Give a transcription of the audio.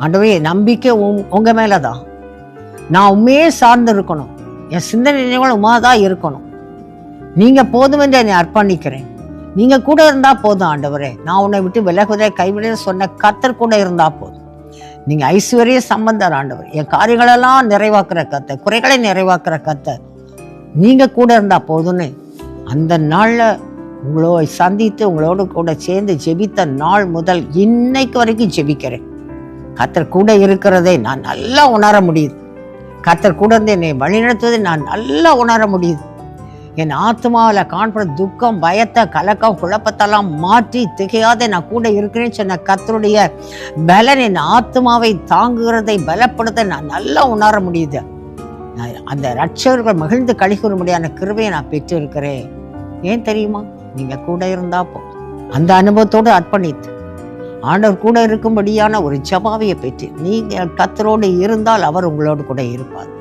ஆண்டவரே, நம்பிக்கை உங்க மேலதான். நான் உண்மையே சார்ந்து இருக்கணும். என் சிந்தனை உமாதான் இருக்கணும். நீங்க போதும் என்று என்னை அர்ப்பணிக்கிறேன். நீங்க கூட இருந்தா போதும் ஆண்டவரே. நான் உன்னை விட்டு விலகுவதை கைவிட சொன்ன கர்த்தர் கூட இருந்தா போதும். நீங்க ஐஸ்வர்ய சம்பந்தர் ஆண்டவர். என் காரியங்களெல்லாம் நிறைவாக்குற கர்த்தர், குறைகளை நிறைவாக்குற கர்த்தர். நீங்க கூட இருந்தா போதும்னு அந்த நாள்ல உங்களோட சந்தித்து உங்களோடு கூட சேர்ந்து ஜெபித்த நாள் முதல் இன்னைக்கு வரைக்கும் ஜெபிக்கிறேன். கர்த்தர் கூட இருக்கிறதை நான் நல்லா உணர முடியுது. கர்த்தர் கூட இருந்து என்னை வழிநடத்துவதை நான் நல்லா உணர முடியுது. என் ஆத்மாவில் காண்பட துக்கம், பயத்தை, கலக்கம், குழப்பத்தெல்லாம் மாற்றி திகையாத நான் கூட இருக்கிறேன்னு சொன்ன கர்த்தருடைய பலன் என் ஆத்மாவை தாங்குகிறதை பலப்படுத்த நான் நல்லா உணர முடியுது. அந்த ரட்சகர்கள் மகிழ்ந்து கழிகூறும்படியான கிருபையை நான் பெற்று இருக்கிறேன். ஏன் தெரியுமா? நீங்க கூட இருந்தா போதும். அந்த அனுபவத்தோடு அர்ப்பணித்து ஆண்டவர் கூட இருக்கும்படியான ஒரு ஜெபாவியை பெற்று நீங்க கர்த்தரோடு இருந்தால் அவர் உங்களோடு கூட இருப்பார்.